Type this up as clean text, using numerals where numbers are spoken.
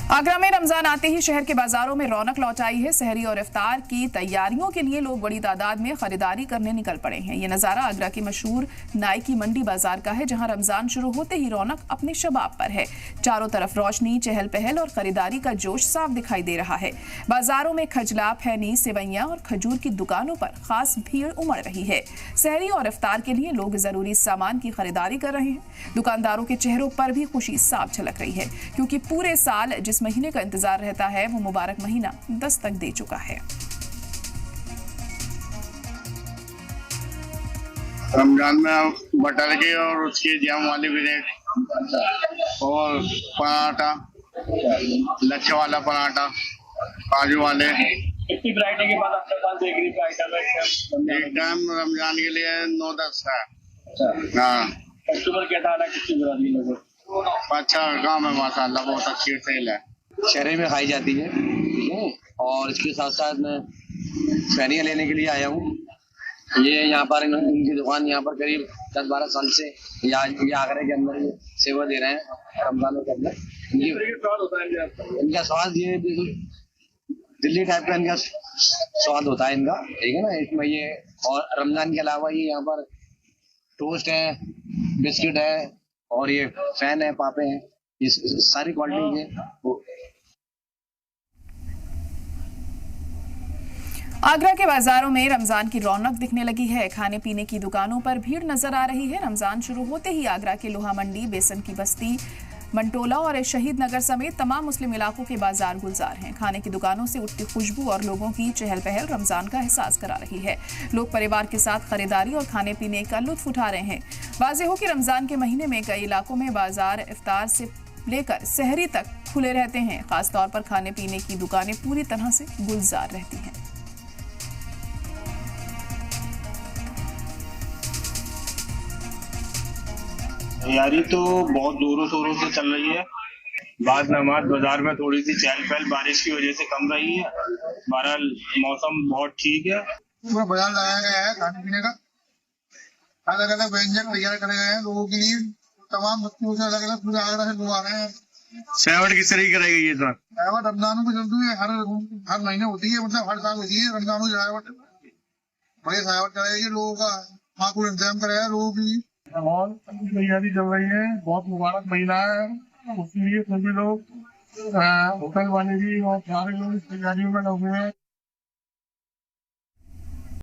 आगरा में रमजान आते ही शहर के बाजारों में रौनक लौट आई है। सहरी और इफ्तार की तैयारियों के लिए लोग बड़ी तादाद में खरीदारी करने निकल पड़े हैं। ये नजारा आगरा की मशहूर नाई की मंडी बाजार का है, जहां रमजान शुरू होते ही रौनक अपने शबाब पर है। चारों तरफ रोशनी, चहल पहल और खरीदारी का जोश साफ दिखाई दे रहा है। बाजारों में खजला, फैनी, सेवैयां और खजूर की दुकानों पर खास भीड़ उमड़ रही है। सहरी और इफ्तार के लिए लोग जरूरी सामान की खरीदारी कर रहे हैं। दुकानदारों के चेहरों पर भी खुशी साफ झलक रही है, क्योंकि पूरे साल जिस महीने का इंतजार रहता है वो मुबारक महीना दस्तक दे चुका है। रमजान में बटर के और उसके जैम वाले ब्रेड और पराठा, लच्छे वाला पराठा, काजू वाले। कितनी वैरायटी के बाद आपके पास बेकरी का आइटम है? एक टाइम रमजान के लिए 9-10 है। हाँ, कस्टमर क्या था? कितनी वैरायटी लोगों? अच्छा काम है माशाल्लाह, बहुत अच्छी सेल है। शहरी में खाई जाती है, ठीक है। और इसके साथ साथ मैं फैनियाँ लेने के लिए आया हूँ। ये यहाँ पर इनकी दुकान यहाँ पर करीब 10-12 साल से ये आगरा के अंदर ये सेवा दे रहे हैं रमजानों के अंदर। इनका स्वाद ये दिल्ली टाइप का इनका स्वाद होता है इनका, ठीक है ना। इसमें ये और रमजान के अलावा ये यहाँ पर टोस्ट है, बिस्किट है और ये फैन है, पापे हैं, ये सारी क्वालिटी के। आगरा के बाजारों में रमजान की रौनक दिखने लगी है। खाने पीने की दुकानों पर भीड़ नजर आ रही है। रमजान शुरू होते ही आगरा के लोहा मंडी, बेसन की बस्ती, मंटोला और शहीद नगर समेत तमाम मुस्लिम इलाकों के बाजार गुलजार हैं। खाने की दुकानों से उठती खुशबू और लोगों की चहल पहल रमजान का एहसास करा रही है। लोग परिवार के साथ खरीदारी और खाने पीने का लुत्फ उठा रहे हैं। वाज़ेह हो कि रमजान के महीने में कई इलाकों में बाजार इफ्तार से लेकर सहरी तक खुले रहते हैं। खासतौर पर खाने पीने की दुकानें पूरी तरह से गुलजार रहती हैं। तैयारी तो बहुत जोरों शोरों से चल रही है। बाद नमाज बाजार में थोड़ी सी चहल पहल बारिश की वजह से कम रही है। बहरहाल मौसम बहुत ठीक है। पूरा बाजार लगाया गया है खाने पीने का, अलग अलग व्यंजन तैयार करे गए हैं लोगों के लिए। तमाम बस्तियों से अलग अलग पूरे आगरा से लोग आ रहे हैं। सजावट किस तरह की कराई गई है? सजावट रमजानों की चलती है, हर महीने होती है, मतलब हर साल होती है रमजानों की सजावट। बड़ी सजावट कराई लोगों का, माकूल इंतजाम कराया लोगों की। और तैयारी चल रही है, बहुत मुबारक महीना है, उसके लिए सभी लोग होटल वाले भी और सारे लोग तैयारियों में लगे हैं।